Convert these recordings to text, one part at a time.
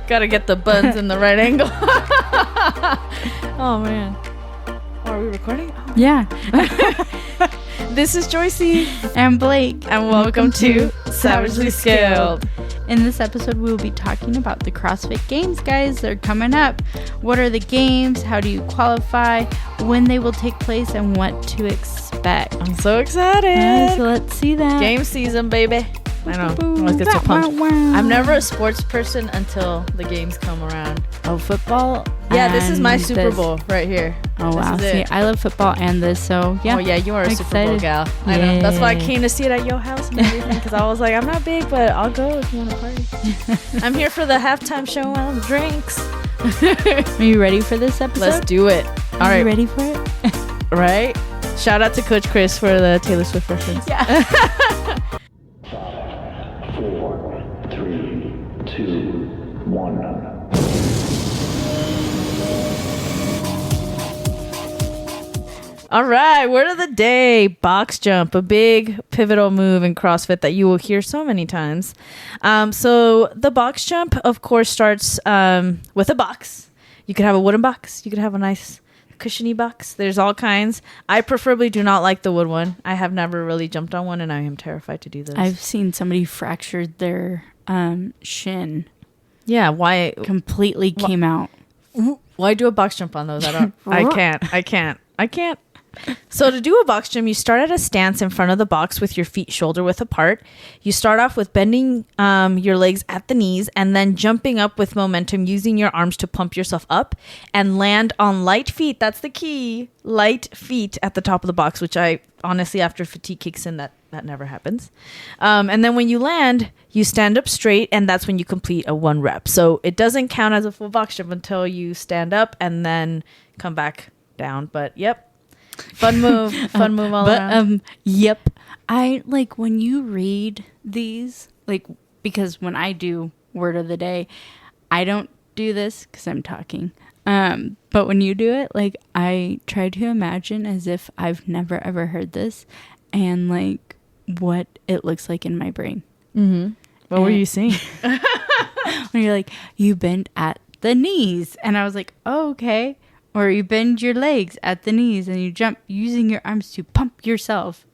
Gotta get the buns in the right angle. Oh, man. Are we recording? Oh. Yeah. This is Joyce and Blake. And welcome to Savagely Scaled. In this episode, we will be talking about the CrossFit Games, guys. They're coming up. What are the games? How do you qualify? When they will take place and what to expect. I'm so excited. So let's see that. Game season, baby. I know. Let's get so pumped. I'm never a sports person until the games come around. Oh, football? Yeah, this is my Super Bowl right here. Oh, wow. See, I love football and this, so yeah. Oh, yeah, you are a Super Bowl gal. I know. That's why I came to see it at your house and everything, because I was like, I'm not big, but I'll go if you want to party. I'm here for the halftime show and the drinks. Are you ready for this episode? Let's do it. All right. Are you ready for it? Right? Shout out to Coach Chris for the Taylor Swift reference. Yeah. 5, 4, 3, 2, 1. All right, word of the day, box jump, a big pivotal move in CrossFit that you will hear so many times. So the box jump, of course, starts with a box. You could have a wooden box. You could have a nice cushiony box. There's all kinds. I preferably do not like the wood one. I have never really jumped on one, and I am terrified to do this. I've seen somebody fractured their shin. Yeah, why? Completely came out. Why do a box jump on those? I can't. So to do a box jump, you start at a stance in front of the box with your feet shoulder width apart. You start off with bending your legs at the knees and then jumping up with momentum, using your arms to pump yourself up and land on light feet. That's the key. Light feet at the top of the box, which I honestly, after fatigue kicks in, that never happens. And then when you land, you stand up straight, and that's when you complete a 1 rep. So it doesn't count as a full box jump until you stand up and then come back down. But yep. Fun move all around. Yep. I like when you read these, like, because when I do word of the day, I don't do this because I'm talking. But when you do it, like, I try to imagine as if I've never ever heard this and like what it looks like in my brain. Mm-hmm. What were you seeing? When you're like, you bend at the knees. And I was like, oh, okay. Or you bend your legs at the knees and you jump using your arms to pump yourself.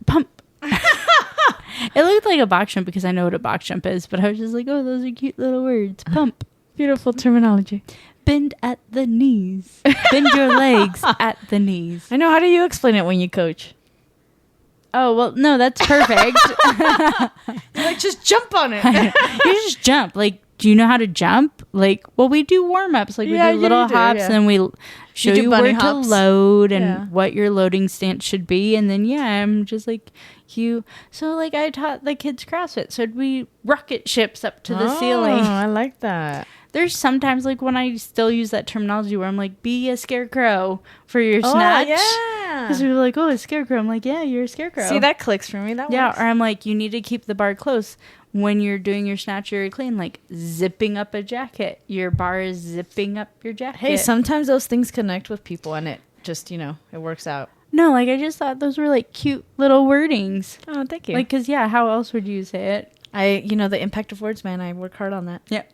Pump. It looked like a box jump because I know what a box jump is, but I was just like, oh, those are cute little words. Pump. Beautiful terminology. Bend at the knees. Bend your legs at the knees. I know. How do you explain it when you coach? Oh, well, no, that's perfect. Like, just jump on it. You just jump. Like, do you know how to jump? Like, well, we do warm-ups. Like, we do little hops, and we show you where to load and what your loading stance should be. And then, I'm just like, so, like, I taught the kids CrossFit. So, we rocket ships up to the ceiling. Oh, I like that. There's sometimes, like, when I still use that terminology where I'm like, be a scarecrow for your snatch. Yeah. Because we were like, oh, a scarecrow. I'm like, yeah, you're a scarecrow. See, that clicks for me. That works. Or I'm like, you need to keep the bar close. When you're doing your snatch or your clean, like zipping up a jacket. Your bar is zipping up your jacket. Hey, sometimes those things connect with people and it just, it works out. No, like I just thought those were like cute little wordings. Oh, thank you. Like, because, how else would you say it? The impact of words, man. I work hard on that. Yeah.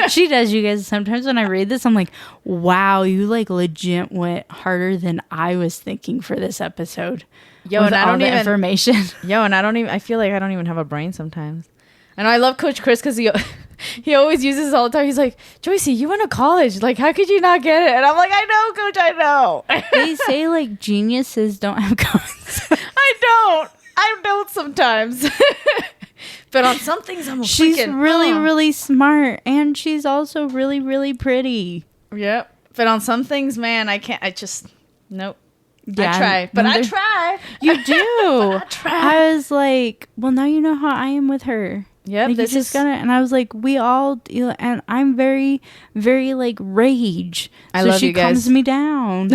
She does, you guys. Sometimes when I read this, I'm like, wow, you like legit went harder than I was thinking for this episode. And I don't even information. And I feel like I don't even have a brain sometimes. And I love Coach Chris because he always uses this all the time. He's like, Joyce, you went to college. Like, how could you not get it? And I'm like, I know, Coach, I know. They say like geniuses don't have comments. I don't sometimes. But on some things, she's really smart, and she's also really, really pretty. Yep. But on some things, man, I can't. Nope. Yeah, I try, but I try. You do. I try. I was like, well, now you know how I am with her. Yep. Like, this is gonna. And I was like, we all deal, and I'm very, very like rage. I love you guys. She calms me down.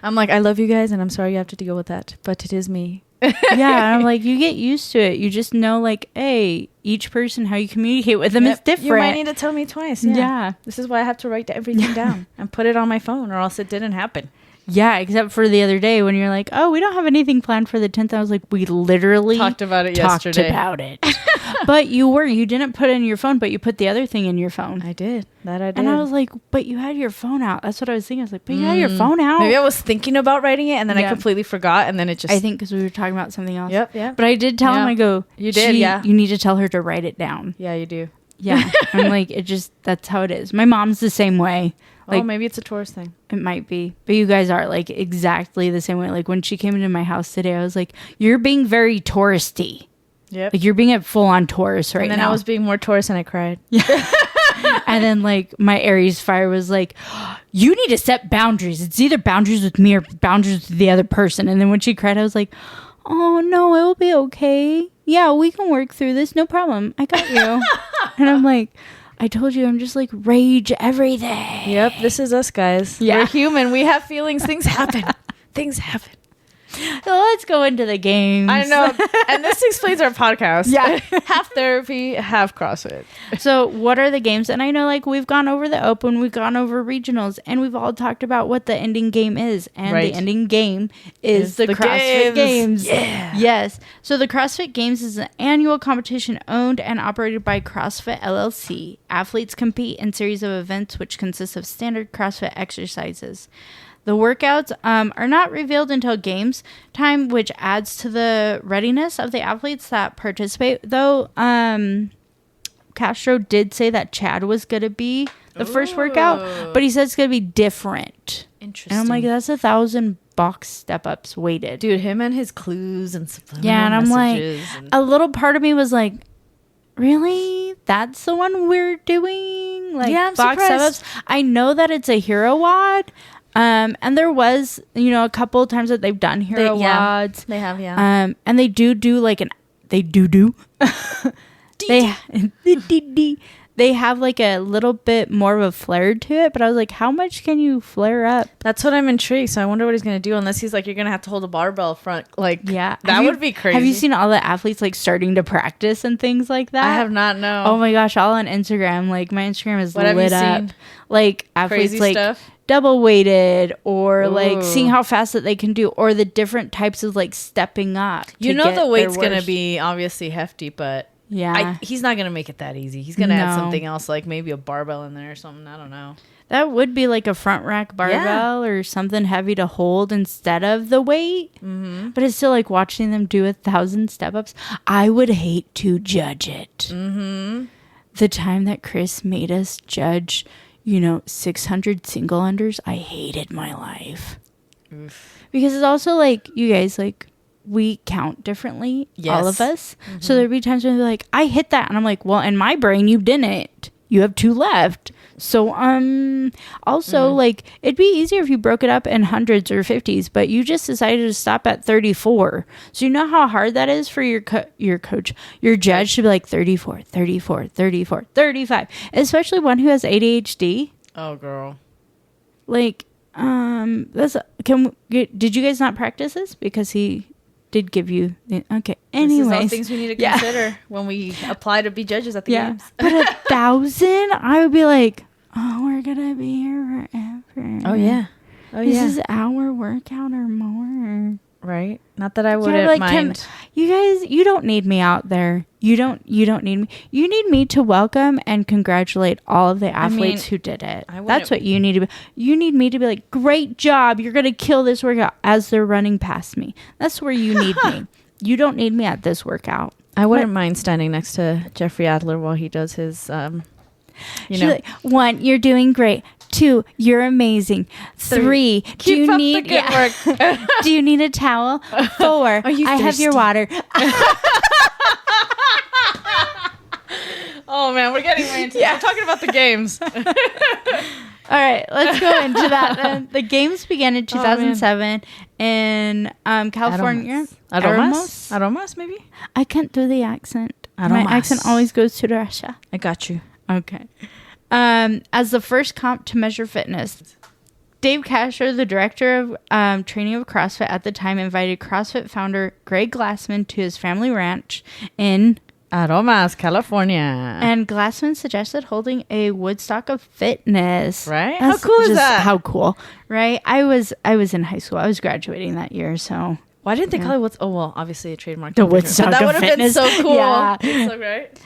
I'm like, I love you guys, and I'm sorry you have to deal with that, but it is me. Yeah, I'm like, you get used to it. You just know, like, hey, each person, how you communicate with them is different. You might need to tell me twice. Yeah. This is why I have to write everything down and put it on my phone, or else it didn't happen. Yeah, except for the other day when you're like, oh, we don't have anything planned for the 10th. I was like, we literally talked about it yesterday. Talked about it. But you didn't put in your phone, but you put the other thing in your phone. I did. And I was like, but you had your phone out. That's what I was thinking. I was like, but you had your phone out. Maybe I was thinking about writing it and then I completely forgot and then it just... I think because we were talking about something else. Yep. But I did tell him, I go, you did, you need to tell her to write it down. Yeah, you do. Yeah. I'm like, that's how it is. My mom's the same way. Like, maybe it's a Taurus thing. It might be. But you guys are like exactly the same way. Like when she came into my house today, I was like, you're being very touristy. Yep. Like you're being a full on Taurus right now. And then I was being more Taurus and I cried. Yeah. And then like my Aries fire was like, you need to set boundaries. It's either boundaries with me or boundaries with the other person. And then when she cried, I was like, oh no, it will be okay. Yeah, we can work through this. No problem. I got you. And I'm like, I told you, I'm just like rage everything. Yep, this is us, guys. Yeah. We're human. We have feelings. Things happen. Things happen. So let's go into the games. I know. And this explains our podcast. Yeah. Half therapy, half CrossFit. So what are the games? And I know like we've gone over the open, we've gone over regionals, and we've all talked about what the ending game is. And the ending game is the CrossFit Games. Yeah. Yes. So the CrossFit Games is an annual competition owned and operated by CrossFit LLC. Athletes compete in series of events which consist of standard CrossFit exercises. The workouts are not revealed until games time, which adds to the readiness of the athletes that participate. Though Castro did say that Chad was going to be the first workout, but he said it's going to be different. Interesting. And I'm like, that's 1,000 box step-ups weighted. Dude, him and his clues and subliminal and I'm like, and a little part of me was like, really? That's the one we're doing? Like, yeah, I'm box surprised. step-ups? I know that it's a hero WOD. And there was, a couple of times that they've done hero WODs. They have, yeah. And they do like they they have like a little bit more of a flare to it, but I was like, how much can you flare up? That's what I'm intrigued. So I wonder what he's going to do unless he's like, you're going to have to hold a barbell front. Like, yeah, that would be crazy. Have you seen all the athletes like starting to practice and things like that? I have not, no. Oh my gosh, all on Instagram. Like my Instagram is lit up. Like athletes crazy like stuff? Double weighted or like Ooh. seeing how fast that they can do or the different types of like stepping up. You know the weight's going to be obviously hefty, but yeah, he's not going to make it that easy. He's going to add something else, like maybe a barbell in there or something. I don't know. That would be like a front rack barbell or something heavy to hold instead of the weight. Mm-hmm. But it's still like watching them do 1,000 step-ups. I would hate to judge it. Mm-hmm. The time that Chris made us judge 600 single unders, I hated my life. Oof. Because it's also like, you guys, like, we count differently, all of us. Mm-hmm. So there'd be times when they're like, I hit that. And I'm like, well, in my brain, you didn't. You have 2 left. So, also, like, it'd be easier if you broke it up in hundreds or 50s, but you just decided to stop at 34. So you know how hard that is for your coach, your judge to be like 34, 34, 34, 35, especially one who has ADHD. Oh, girl. Like, did you guys not practice this? Because he did give you okay. Anyways, this is all things we need to consider when we apply to be judges at the games. But 1,000, I would be like, oh, we're gonna be here forever. Oh yeah. This is our workout or more. Right. Not that I wouldn't mind. You guys, you don't need me out there. You don't need me. You need me to welcome and congratulate all of the athletes who did it. That's what you need to be. You need me to be like, great job. You're going to kill this workout as they're running past me. That's where you need me. You don't need me at this workout. I wouldn't mind standing next to Jeffrey Adler while he does his, Like, 1, you're doing great. 2, you're amazing. 3, do you need the good work? Do you need a towel? 4, I have your water. Oh man, we're getting way into it. We're talking about the games. All right, let's go into that. The games began in 2007 in California. Aromas, maybe? I can't do the accent. Aromas. My accent always goes to Russia. I got you. Okay. As the first comp to measure fitness, Dave Castro, the director of training of CrossFit at the time, invited CrossFit founder Greg Glassman to his family ranch in Aromas, California. And Glassman suggested holding a Woodstock of fitness. Right? How cool is that? How cool, right? I was in high school. I was graduating that year, so Why didn't they call it what's? Oh well, obviously a trademark. The Woodstock that of would have been Fitness. so cool. Yeah. It's so right.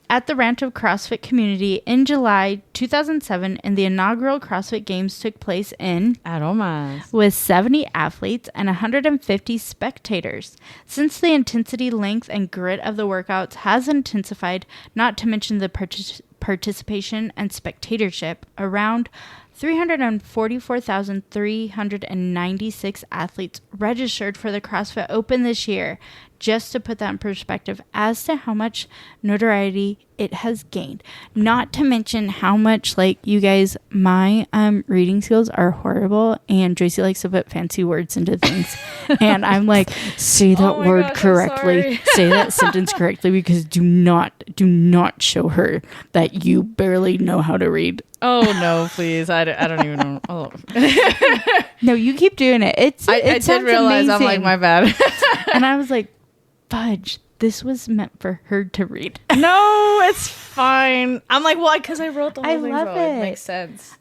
At the Rancho CrossFit community in July 2007, and the inaugural CrossFit Games took place in Aromas. with 70 athletes and 150 spectators. Since the intensity, length, and grit of the workouts has intensified, not to mention the participation and spectatorship, around 344,396 athletes registered for the CrossFit Open this year. Just to put that in perspective as to how much notoriety it has gained. Not to mention how much, like, you guys, my reading skills are horrible, and Joyce likes to put fancy words into things. And I'm like, say that word gosh, correctly. Say that sentence correctly, because do not show her that you barely know how to read. Oh no, please! I don't even know. Oh. No, you keep doing it. I did realize amazing. I'm like, my bad. And I was like, fudge, this was meant for her to read. No, it's fine. I'm like, why? Because I wrote the whole I thing. love So it. It makes sense.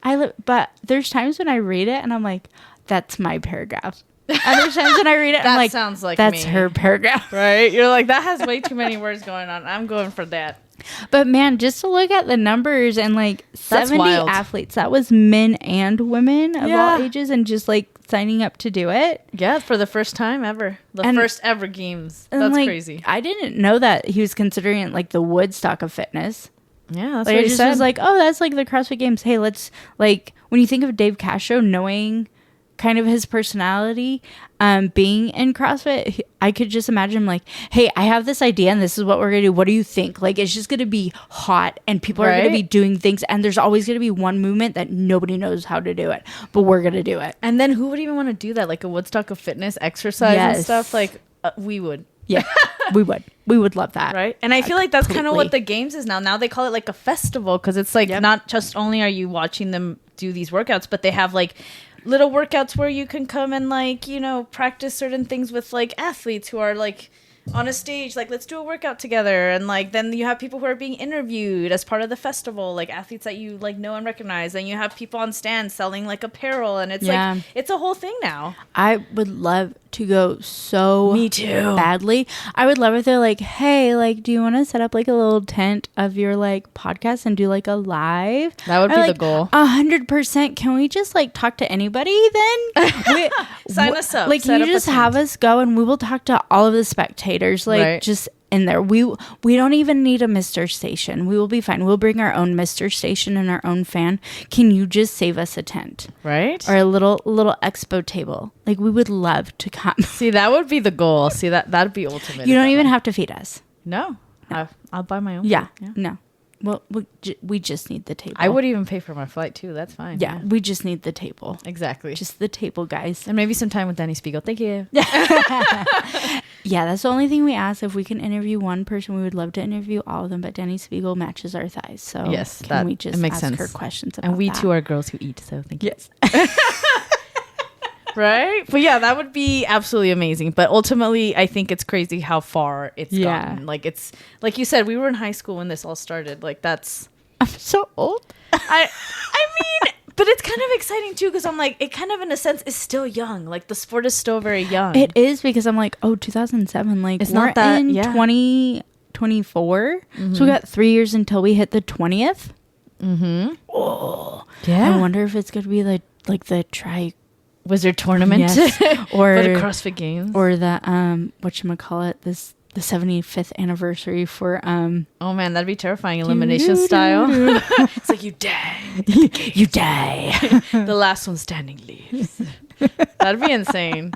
But there's times when I read it and I'm like, that's my paragraph. And there's times when I read it and I'm like, sounds like that's me. her paragraph. Right? You're like, that has way too many words going on. I'm going for that. But man, just to look at the numbers and like That's 70 wild. athletes, that was men and women of Yeah. all ages, and just like signing up to do it. Yeah, for the first time ever. The And- first ever games. And, That's like, crazy. I didn't know that he was considering it like the Woodstock of fitness. Yeah, that's Like, what I he just said. was like, oh, that's like the CrossFit Games. Hey, let's, like, when you think of Dave Castro, knowing kind of his personality, being in CrossFit, I could just imagine him like, hey, I have this idea and this is what we're gonna do. What do you think? Like, it's just gonna be hot and people are gonna Right? be doing things, and there's always gonna be one movement that nobody knows how to do it, but we're gonna do it. And then who would even want to do that? Like a Woodstock of fitness exercise and Yes. stuff? Like, we would. Yeah, we would love that. Right? And I feel like that's kind of completely. what the games is now. Now they call it like a festival, because it's like not just only are you watching them do these workouts, but they have like little workouts where you can come and like, you know, practice certain things with like athletes who are like on a stage, like, let's do a workout together. And like then you have people who are being interviewed as part of the festival, like athletes that you like know and recognize. And you have people on stands selling like apparel, and it's like it's a whole thing now. I would love to go so Me too. badly. I would love if they're like, hey, like, do you want to set up like a little tent of your like podcast and do like a live? That would Or, be the like, goal. 100%. Can we just like talk to anybody then? Sign us up. Like, Set you up a just tent. have us go and we will talk to all of the spectators, like Right. just in there. We don't even need a Mr. Station. We will be fine. We'll bring our own Mr. Station and our own fan. Can you just save us a tent? Right? Or a little expo table? Like, we would love to come. See, that would be the goal. See, that'd be ultimate. You don't even have to feed us. No. I'll buy my own. Yeah. food. No. Well, we just need the table. I would even pay for my flight too. That's fine. Yeah, we just need the table. Exactly. Just the table, guys. And maybe some time with Danny Spiegel. Thank you. Yeah, that's the only thing we ask. If we can interview one person, we would love to interview all of them. But Danny Spiegel matches our thighs, so Yes, can we just it makes ask sense. her questions about And we that? too are girls who eat, so thank you. Yes. Right? But yeah, that would be absolutely amazing. But ultimately, I think it's crazy how far it's gotten. Like, it's like you said, we were in high school when this all started. Like, that's I'm so old. I mean, but it's kind of exciting too, because I'm like, it kind of in a sense is still young. Like, the sport is still very young. It is, because I'm like, 2007. Like, It's we're not that- in yeah. 2024, so we got 3 years until we hit the 20th. Mm-hmm. Oh, Yeah. I wonder if it's gonna be the tri Wizard tournament. Yes. Or or the CrossFit Games. or the whatchamacallit, the 75th anniversary for Oh man, that'd be terrifying. Elimination style. It's like, you die. you die. The last one standing leaves. That'd be insane.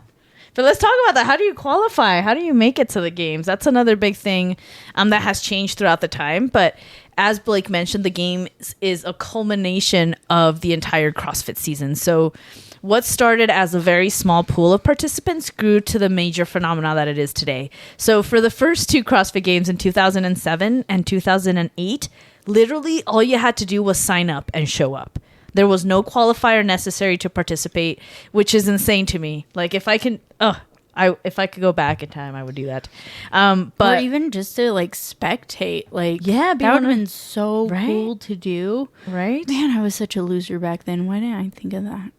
But let's talk about that. How do you qualify? How do you make it to the games? That's another big thing that has changed throughout the time. But as Blake mentioned, the game is a culmination of the entire CrossFit season. So what started as a very small pool of participants grew to the major phenomena that it is today. So for the first two CrossFit Games in 2007 and 2008, literally all you had to do was sign up and show up. There was no qualifier necessary to participate, which is insane to me. Like, if I can, if I could go back in time, I would do that. But or even just to like spectate, like, Yeah, be that would one have of- been so Right? cool to do. right? Man, I was such a loser back then. Why didn't I think of that?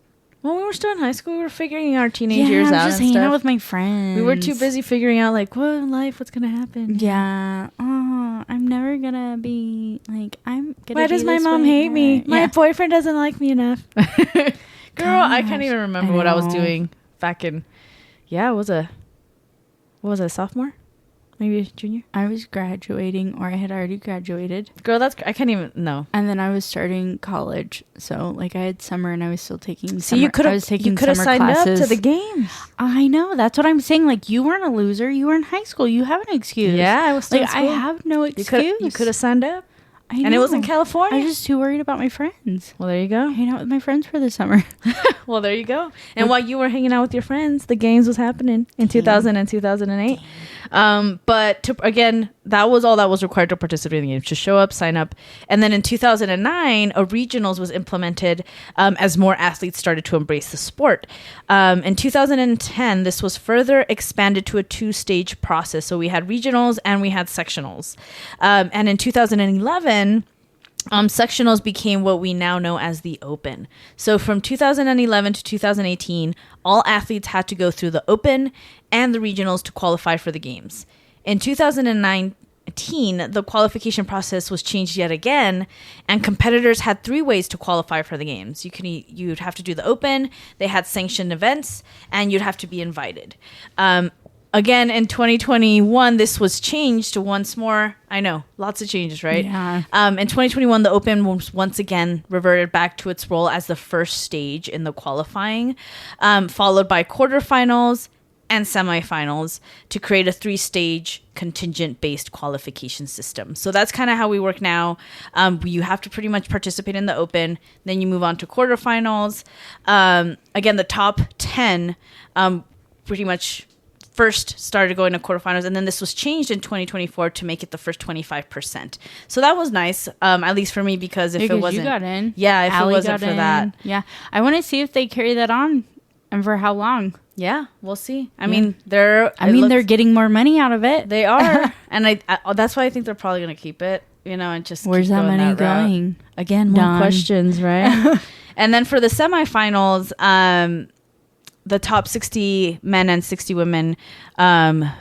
When we were still in high school, we were figuring our teenage years out. Just hanging out with my friends. We were too busy figuring out like what in life, what's gonna happen. Yeah. Oh, I'm never gonna be like I'm gonna. Why does my mom hate me? My boyfriend doesn't like me enough. Girl, I can't even remember what I was doing back in. Yeah, what was I, sophomore? Maybe junior? I was graduating, or I had already graduated. Girl, I can't even know. And then I was starting college, so like I had summer, and I was still taking. So you could have signed classes. up to the games. I know, that's what I'm saying. Like you weren't a loser. You were in high school. You have an excuse. Yeah, I was still like in school. I have no excuse. You could have signed up. I know. And it was in California. I was just too worried about my friends. Well, there you go. Hang out with my friends for the summer. Well, there you go. And while you were hanging out with your friends, the games was happening in 2000 and 2008. But again, that was all that was required to participate in the games. Just show up, sign up. And then in 2009, a regionals was implemented as more athletes started to embrace the sport. In 2010, this was further expanded to a 2-stage process. So we had regionals and we had sectionals. And in 2011, sectionals became what we now know as the Open. So from 2011 to 2018, all athletes had to go through the Open and the regionals to qualify for the games. In 2019, the qualification process was changed yet again, and competitors had 3 ways to qualify for the games. You'd have to do the Open, they had sanctioned events, and you'd have to be invited. Again, in 2021, this was changed to once more. I know, lots of changes, right? Yeah. In 2021, the Open was once again reverted back to its role as the first stage in the qualifying, followed by quarterfinals and semifinals to create a 3-stage contingent-based qualification system. So that's kind of how we work now. You have to pretty much participate in the Open. Then you move on to quarterfinals. Again, the top 10 pretty much first started going to quarterfinals, and then this was changed in 2024 to make it the first 25%. So that was nice, at least for me, because if it wasn't, you got in. Yeah, if Allie it wasn't for that, yeah, I want to see if they carry that on and for how long. Yeah, we'll see. I Yeah. mean, they're getting more money out of it. They are, and I that's why I think they're probably going to keep it. And just where's keep that going money going? Route. Again, more questions, right? And then for the semifinals, the top 60 men and 60 women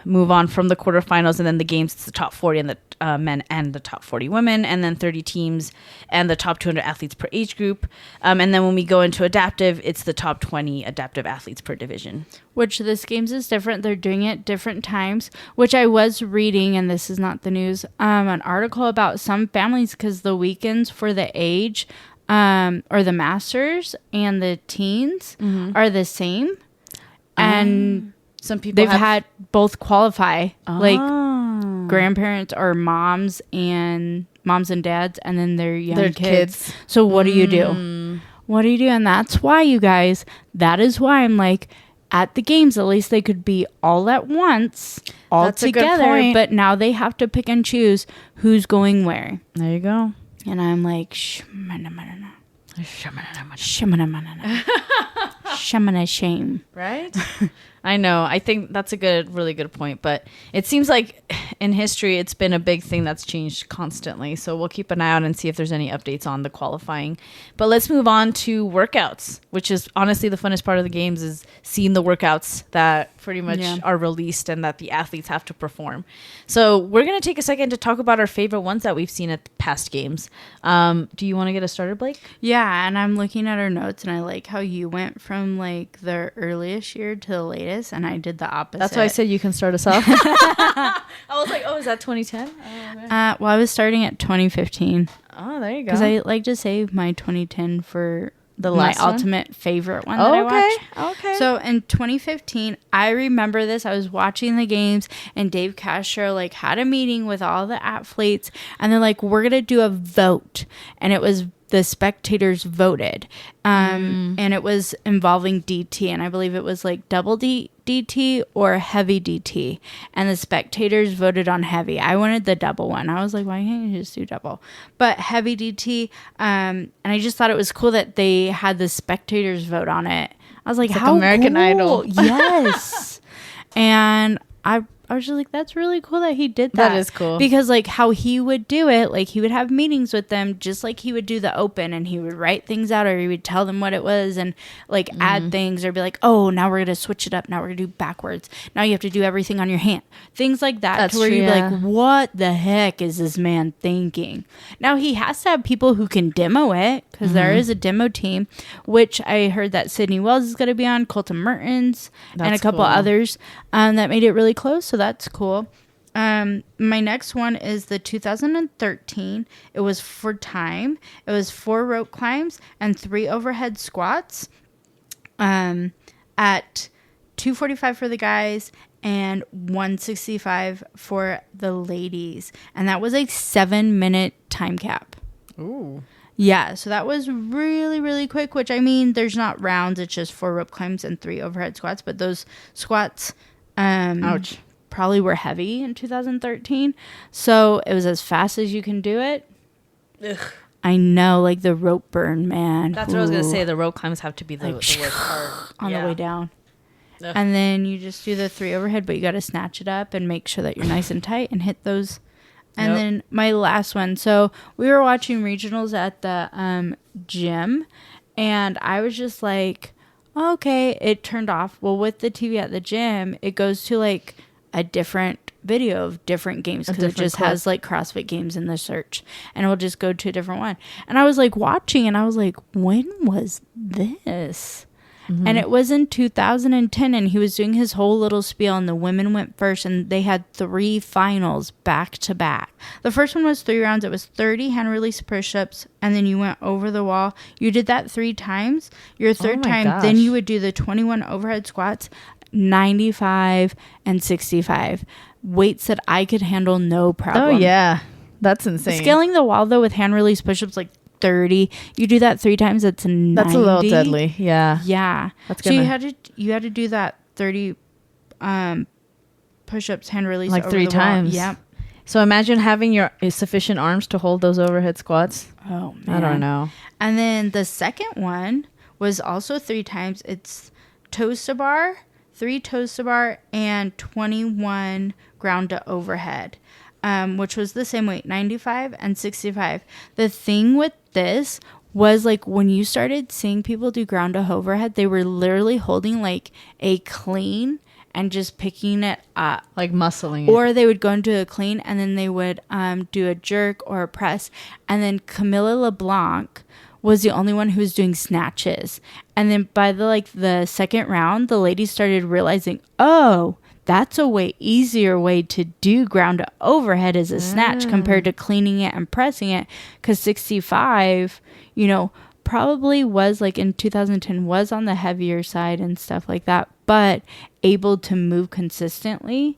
move on from the quarterfinals, and then the games, it's the top 40 and the men and the top 40 women, and then 30 teams and the top 200 athletes per age group. And then when we go into adaptive, it's the top 20 adaptive athletes per division. Which this games is different. They're doing it different times, which I was reading, and this is not the news, an article about some families, because the weekends for the age or the masters and the teens are the same, and some people they've had both qualify, like grandparents or moms and dads, and then their young kids. So what do you do? What do you do? And that's why, you guys, that is why I'm like, at the games, at least they could be all at once, all that's together, but now they have to pick and choose who's going where. There you go. And I'm like, shame. Right? I know. I think that's a really good point. But it seems like in history, it's been a big thing that's changed constantly. So we'll keep an eye out and see if there's any updates on the qualifying. But let's move on to workouts, which is honestly the funnest part of the games, is seeing the workouts that pretty much are released and that the athletes have to perform. So we're going to take a second to talk about our favorite ones that we've seen at past games. Do you want to get us started, Blake? Yeah, and I'm looking at our notes, and I like how you went from like the earliest year to the latest, and I did the opposite. That's why I said you can start us off. I was like, oh, is that 2010? Well, I was starting at 2015. Oh, there you go. Because I like to save my 2010 for the last one? Ultimate favorite one that I watched. Okay. So in 2015, I remember this. I was watching the games, and Dave Castro like had a meeting with all the athletes, and they're like, we're gonna do a vote, and it was the spectators voted, and it was involving DT, and I believe it was like double DT or heavy DT, and the spectators voted on heavy. I wanted the double one. I was like, why can't you just do double? But heavy DT, and I just thought it was cool that they had the spectators vote on it. I was like, it's how like American cool. Idol. Yes. And I was just like, that's really cool that he did that. That is cool. Because like how he would do it, like he would have meetings with them just like he would do the open, and he would write things out, or he would tell them what it was and like add things, or be like, oh, now we're going to switch it up. Now we're going to do backwards. Now you have to do everything on your hand. Things like that. That's to where true, you'd be yeah. like, what the heck is this man thinking? Now he has to have people who can demo it, because there is a demo team, which I heard that Sydney Wells is going to be on, Colton Mertens, and a That's couple cool. others that made it really close. So that's cool. My next one is the 2013. It was for time. It was 4 rope climbs and 3 overhead squats at 245 for the guys and 165 for the ladies. And that was a 7-minute time cap. Ooh. Yeah, so that was really, really quick, which I mean, there's not rounds. It's just 4 rope climbs and 3 overhead squats. But those squats Ouch. probably were heavy in 2013. So it was as fast as you can do it. Ugh. I know, like the rope burn, man. That's what I was going to Ooh. say. The rope climbs have to be the worst part. On the way down. Ugh. And then you just do the 3 overhead, but you got to snatch it up and make sure that you're nice and tight and hit those. And Yep. then my last one. So we were watching regionals at the gym, and I was just like, okay, it turned off. Well, with the TV at the gym, it goes to like a different video of different games, because it just has like CrossFit Games in the search, and it will just go to a different one. And I was like watching, and I was like, when was this? And it was in 2010, and he was doing his whole little spiel, and the women went first, and they had 3 finals back to back. The first one was 3 rounds. It was 30 hand release push-ups, and then you went over the wall. You did that 3 times. Your third my time, then you would do the 21 overhead squats, 95 and 65. Weights that I could handle no problem. Oh, yeah. That's insane. Scaling the wall, though, with hand release push-ups, like 30. You do that 3 times, it's 90. That's a little deadly. Yeah. Yeah. That's so gonna... you had to do that 30 push-ups, hand release, like over 3 the times. Wall. Yeah. So imagine having your sufficient arms to hold those overhead squats. Oh man. I don't know. And then the second one was also 3 times. It's toes to bar, 3 toes to bar, and 21 ground to overhead. Which was the same weight, 95 and 65. The thing with this was, like, when you started seeing people do ground to overhead, they were literally holding like a clean and just picking it up. Like muscling it. Or they would go into a clean, and then they would do a jerk or a press. And then Camilla LeBlanc was the only one who was doing snatches. And then by the second round, the ladies started realizing, oh, that's a way easier way to do ground to overhead as a snatch compared to cleaning it and pressing it. Because 65, probably was, like, in 2010 was on the heavier side and stuff like that, but able to move consistently.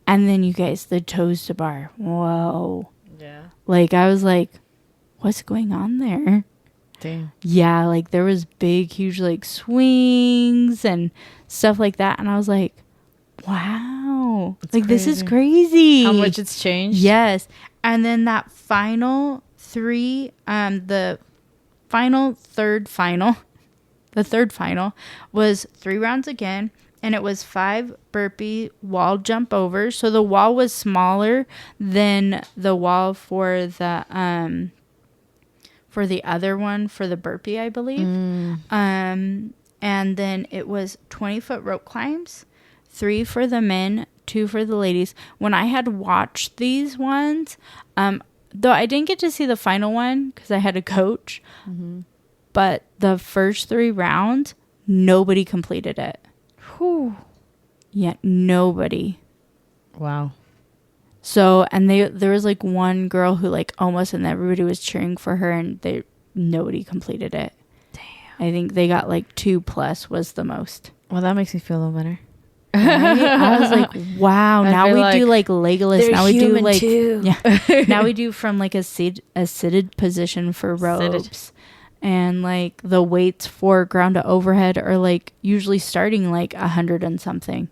And then you guys, the toes to bar. Whoa. Yeah. Like, I was like, what's going on there? Damn. Yeah, like there was big, huge, like, swings and stuff like that. And I was like, wow, That's like crazy. This is crazy. How much it's changed? Yes. And then that final 3, the third final was 3 rounds again, and it was 5 burpee wall jump overs. So the wall was smaller than the wall for the other one, for the burpee, I believe. And then it was 20-foot rope climbs, 3 for the men, 2 for the ladies. When I had watched these ones, though I didn't get to see the final one because I had a coach, but the first 3 rounds, nobody completed it. Whew. Yeah, nobody. Wow. So, and there was like one girl who like almost, and everybody was cheering for her, and nobody completed it. Damn. I think they got like 2+ was the most. Well, that makes me feel a little better. Right? I was like, wow. Now we do like Legolas. Now we do like too. yeah. Now we do from like a seated position for ropes, and like the weights for ground to overhead are like usually starting like 100 and something.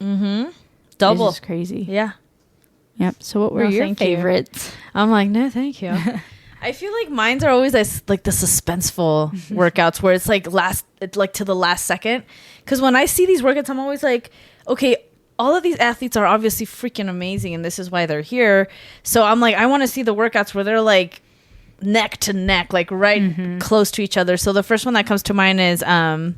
Double. It's just crazy. Yeah. Yep. So what were your thank you. favorites? I'm like, no, thank you. I feel like mine's are always like the suspenseful workouts where it's like to the last second. Because when I see these workouts, I'm always like, okay, all of these athletes are obviously freaking amazing, and this is why they're here. So I'm like, I want to see the workouts where they're like neck to neck, like right close to each other. So the first one that comes to mind is I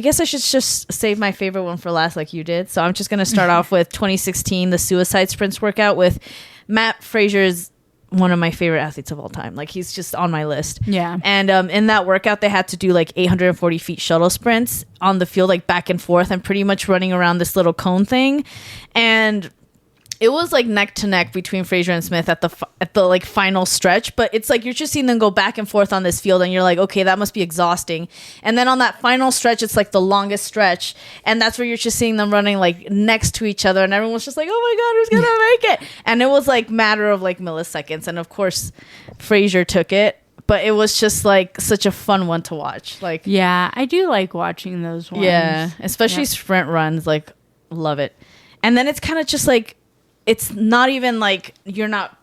guess I should just save my favorite one for last, like you did. So I'm just going to start off with 2016, the suicide sprints workout with Matt Fraser's one of my favorite athletes of all time. Like, he's just on my list. Yeah. And in that workout, they had to do like 840 feet shuttle sprints on the field, like back and forth, and pretty much running around this little cone thing. And it was like neck to neck between Fraser and Smith at the like final stretch, but it's like you're just seeing them go back and forth on this field, and you're like, okay, that must be exhausting. And then on that final stretch, it's like the longest stretch, and that's where you're just seeing them running like next to each other, and everyone's just like, oh my god, who's gonna make it? And it was like matter of like milliseconds, and of course, Fraser took it. But it was just like such a fun one to watch. Like, yeah, I do like watching those ones. Yeah, especially sprint runs. Like, love it. And then it's kind of just like, it's not even like you're not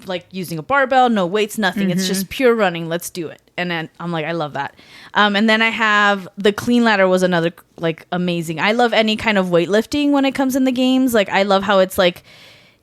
like using a barbell, no weights, nothing. It's just pure running. Let's do it. And then I'm like, I love that. And then I have the clean ladder was another like amazing. I love any kind of weightlifting when it comes in the games. Like, I love how it's like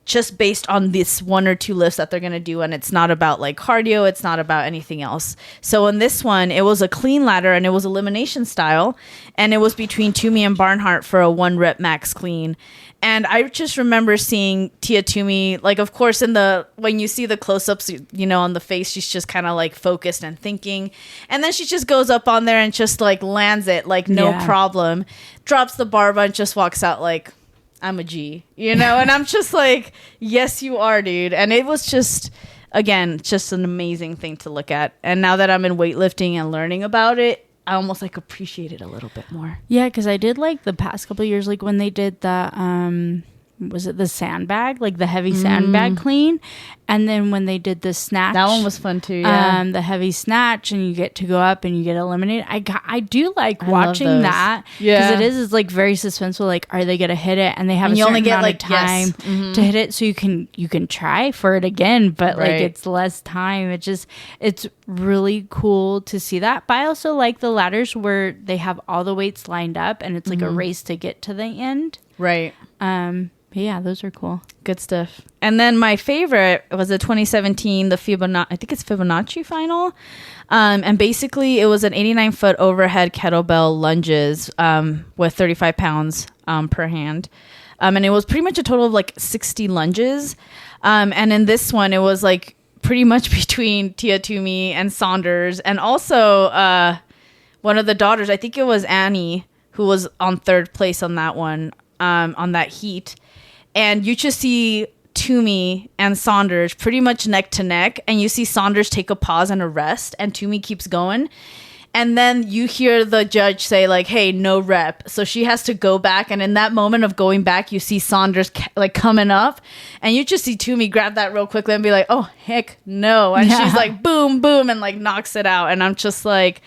just based on this one or two lifts that they're going to do. And it's not about like cardio. It's not about anything else. So in this one, it was a clean ladder and it was elimination style. And it was between Toomey and Barnhart for a 1 rep max clean. And I just remember seeing Tia Toomey, like, of course, when you see the close-ups, you know, on the face, she's just kind of like focused and thinking. And then she just goes up on there and just like lands it like no problem, drops the bar and just walks out like, I'm a G, you know? And I'm just like, yes, you are, dude. And it was just, again, just an amazing thing to look at. And now that I'm in weightlifting and learning about it, I almost like appreciate it a little bit more. Yeah, because I did like the past couple of years, like when they did the was it the sandbag, like the heavy sandbag clean, and then when they did the snatch, that one was fun too. Yeah, the heavy snatch, and you get to go up and you get eliminated. I do like watching that because it's like very suspenseful. Like, are they gonna hit it? And they have a certain amount of time to hit it, so you can try for it again, but like it's less time. It's really cool to see that. But I also like the ladders where they have all the weights lined up and it's like a race to get to the end. Right. But yeah, those are cool. Good stuff. And then my favorite was the 2017, the Fibonacci final. And basically it was an 89-foot overhead kettlebell lunges with 35 pounds per hand. And it was pretty much a total of like 60 lunges. And in this one, it was like pretty much between Tia Toomey and Saunders. And also one of the daughters, I think it was Annie, who was on third place on that one, on that heat. And you just see Toomey and Saunders pretty much neck to neck. And you see Saunders take a pause and a rest. And Toomey keeps going. And then you hear the judge say, like, hey, no rep. So she has to go back. And in that moment of going back, you see Saunders like coming up. And you just see Toomey grab that real quickly and be like, oh, heck no. And she's like, boom, boom, and like knocks it out. And I'm just like,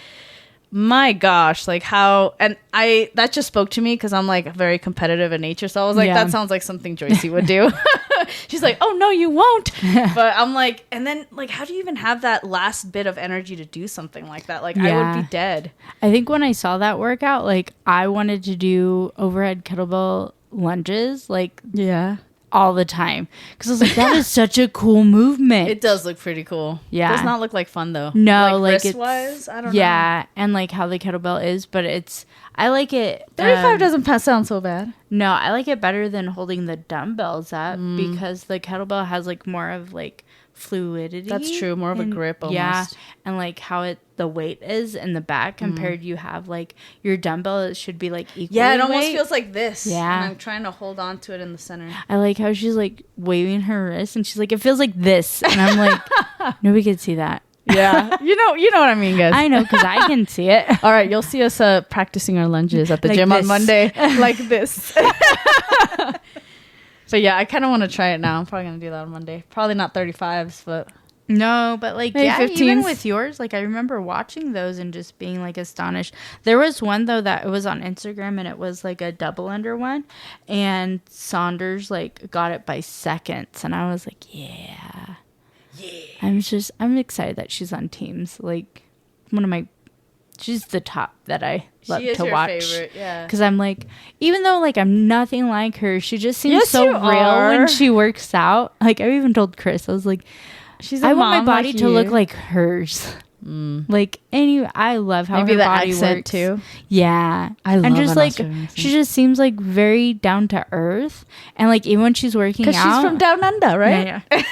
my gosh, like how, and that just spoke to me because I'm like very competitive in nature. So I was like, that sounds like something Joyce would do. She's like, oh no, you won't. But I'm like, and then like, how do you even have that last bit of energy to do something like that? Like I would be dead. I think when I saw that workout, like I wanted to do overhead kettlebell lunges, like all the time, because I was like, that is such a cool movement. It does look pretty cool. Yeah, it does not look like fun though. No, like wrist wise, I don't know. Yeah, and like how the kettlebell is, but I like it. 35 doesn't sound so bad. No, I like it better than holding the dumbbells up because the kettlebell has like more of like fluidity. That's true, more of a grip almost. Yeah, and like how the weight is in the back compared you have like your dumbbell, it should be like equal. Yeah, it almost feels like this. Yeah, and I'm trying to hold on to it in the center. I like how she's like waving her wrist and she's like, it feels like this, and I'm like, nobody can see that. Yeah, you know what I mean, guys. I know, because I can see it. All right, you'll see us practicing our lunges at the gym on Monday, like this. So yeah, I kind of want to try it now. I'm probably gonna do that on Monday. Probably not 35s, but no, but like maybe 15s. Even with yours, like I remember watching those and just being like astonished. There was one though that it was on Instagram and it was like a double under one, and Saunders like got it by seconds, and I was like, I'm excited that she's on teams. Like one of my she's the top that I love She is to your watch. favorite, yeah. Because I'm like, even though like I'm nothing like her, she just seems Yes, so you real are. when she works out. Like I even told Chris, I was like, She's a I want my mom body like to look you. like hers. Like I love how Maybe her the body accent works too. Yeah, I love and just an like Australian accent. she just seems like very down to earth, and like even when she's working out, Because she's from down under, right? Yeah, yeah.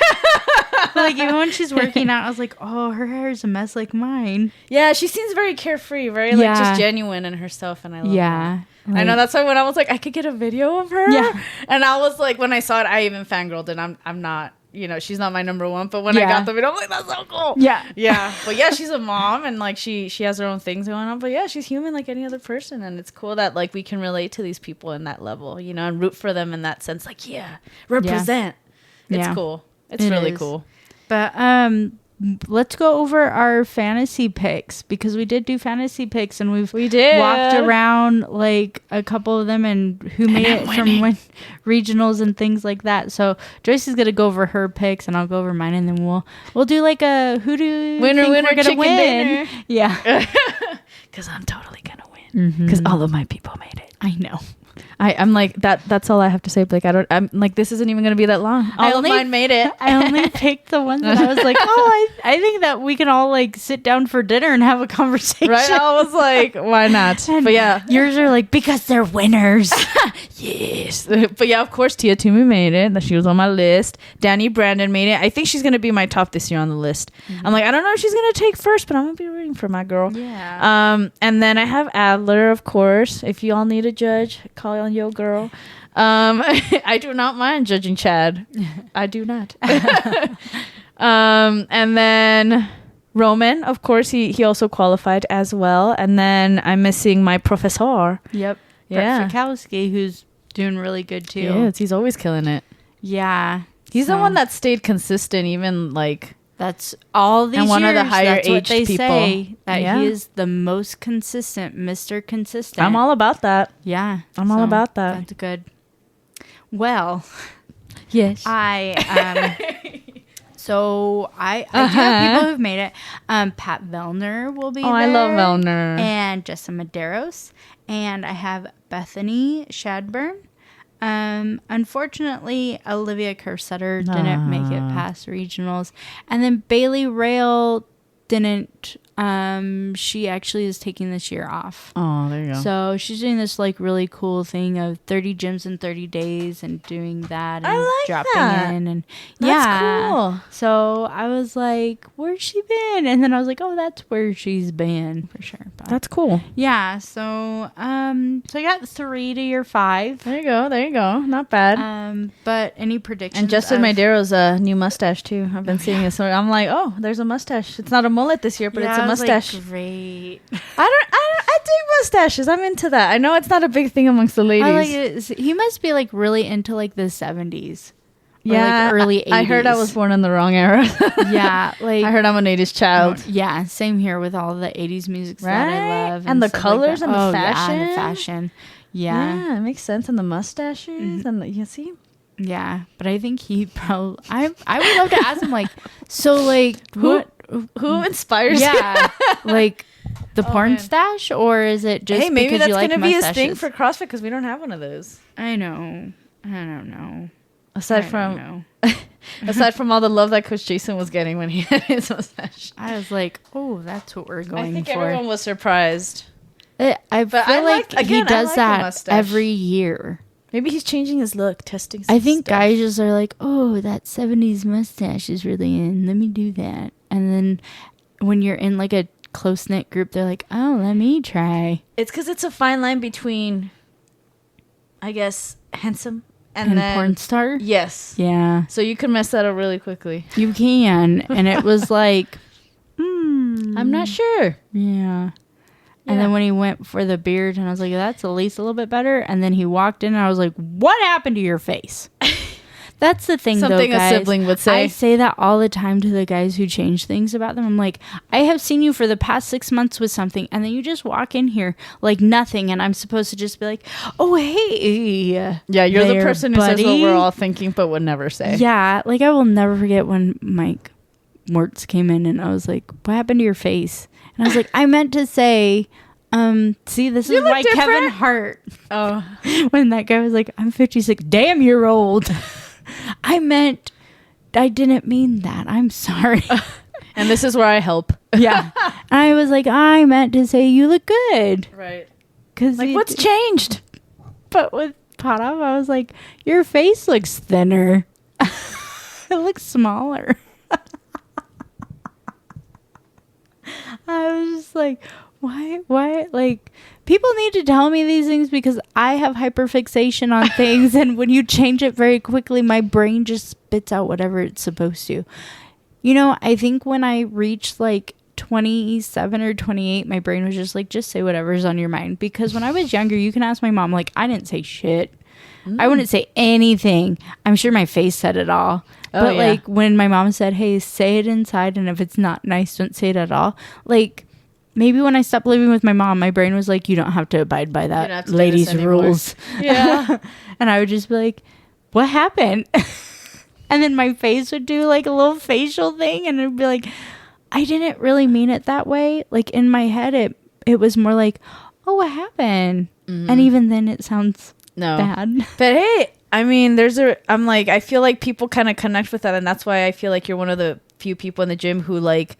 But, like even when she's working out, I was like, oh, her hair is a mess like mine. Yeah, she seems very carefree, very like Yeah. just genuine in herself, and I love Yeah, that. I know, that's why when I was like, I could get a video of her. Yeah. And I was like, when I saw it, I even fangirled, and I'm not, you know, she's not my number one. But when I Yeah. got the video, I'm like, that's so cool. Yeah. Yeah. But yeah, she's a mom, and like she has her own things going on. But yeah, she's human like any other person, and it's cool that like we can relate to these people in that level, you know, and root for them in that sense. Like, yeah, represent. It's Yeah. cool. It's It really is. cool. But let's go over our fantasy picks, because we did do fantasy picks and We did. walked around like a couple of them and who made it from regionals and things like that. So Joyce is gonna go over her picks and I'll go over mine, and then we'll do like a who do you Winner, think winner, we're gonna chicken win? dinner. Yeah, Because I'm totally gonna win. Because all of my people made it. I know. I'm like that's all I have to say, Blake. I'm like, this isn't even gonna be that long. All of mine made it. I only picked the ones that I was like, oh, I think that we can all like sit down for dinner and have a conversation. Right? I was like, why not? And But yeah. yours are like, because they're winners. Yes. But yeah, of course, Tia Toomey made it. That she was on my list. Danny Brandon made it. I think she's gonna be my top this year on the list. I'm like, I don't know if she's gonna take first, but I'm gonna be rooting for my girl. Yeah. And then I have Adler, of course. If you all need a judge, call on your girl. I do not mind judging Chad. I do not. And then Roman, of course, he also qualified as well. And then I'm missing my professor. Yep. Yeah. Brett Fikowski, who's doing really good too. Yes, he's always killing it. Yeah. He's the So, one that stayed consistent, even like That's all these and one years. of the higher That's what aged they people. say, that Yeah. he is the most consistent, Mr. Consistent. I'm all about that. Yeah. I'm all about that. That's good. Well, Yes. so I do have people who've made it. Pat Vellner will be there. I love Vellner. And Jessa Medeiros. And I have Bethany Shadburn. Unfortunately, Olivia Kersetter didn't make it past regionals. And then Bailey Rail didn't. She actually is taking this year off. Oh, there you go. So she's doing this like really cool thing of 30 gyms in 30 days and doing that and I like dropping that. in, and That's cool. So I was like, where's she been? And then I was like, oh, that's where she's been for sure. But That's cool. yeah. So so I got 3 to your 5. There you go. There you go. Not bad. But any predictions? And Justin of- Madero's new mustache too. I've been seeing it, so I'm like, oh, there's a mustache. It's not a mullet this year, but it's a I was like, mustache. great. I dig mustaches. I'm into that. I know it's not a big thing amongst the ladies. I like it. He must be like really into like the 70s. Or, Yeah, like early 80s. I heard I was born in the wrong era. Yeah, like I heard I'm an 80s child. Yeah, same here with all the 80s music that Right? I love. And the stuff colors that. and the Yeah, and fashion. the fashion. Yeah. It makes sense. And the mustaches and the, you see. Yeah. But I think he probably, I would love to ask him, like, so, like, Who inspires you? yeah, like the porn man. stash, or is it just Hey, maybe because that's you like gonna be his thing mustaches? for CrossFit because we don't have one of those. I know. I don't know. Aside I from don't know. aside from all the love that Coach Jason was getting when he had his mustache. I was like, oh, that's what we're going I think for. everyone was surprised. I feel I like like- he again, I does like the that mustache. every year. Maybe he's changing his look, testing some I think stuff. guys just are like, oh, that 70s mustache is really in. Let me do that. And then when you're in like a close-knit group, they're like, oh, let me try. It's because it's a fine line between, I guess, handsome and And then porn star? Yes. Yeah, So you can mess that up really quickly. you can. And it was like, I'm not sure. yeah. And Yeah. then when he went for the beard, and I was like, that's at least a little bit better. And then he walked in, and I was like, what happened to your face? That's the thing, Something though, a guys. sibling would say. I say that all the time to the guys who change things about them. I'm like, I have seen you for the past 6 months with something, and then you just walk in here like nothing, and I'm supposed to just be like, oh, hey. Yeah, you're the there, person who says what buddy. we're all thinking but would never say. Yeah, like I will never forget when Mike Mortz came in, and I was like, what happened to your face? And I was like, I meant to say, see, this is why different. Kevin Hart. Oh, When that guy was like, I'm 56. Damn, you're old. I didn't mean that. I'm sorry. and this is where I help. Yeah. I was like, I meant to say you look good. Right. Cause Like, what's changed? But with Potoff, I was like, your face looks thinner. It looks smaller. I was just like, why? Like, people need to tell me these things because I have hyperfixation on things. And when you change it very quickly, my brain just spits out whatever it's supposed to. You know, I think when I reached like 27 or 28, my brain was just like, just say whatever's on your mind. Because when I was younger, you can ask my mom, like, I didn't say shit. I wouldn't say anything. I'm sure my face said it all. But yeah. like when my mom said, hey, say it inside, and if it's not nice, don't say it at all. Like, maybe when I stopped living with my mom, my brain was like, you don't have to abide by that lady's rules. Yeah. And I would just be like, what happened? And then my face would do like a little facial thing, and it'd be like, I didn't really mean it that way. Like in my head, it was more like, oh, what happened? And even then it sounds bad. But hey, I mean, I'm like, I feel like people kind of connect with that. And that's why I feel like you're one of the few people in the gym who like,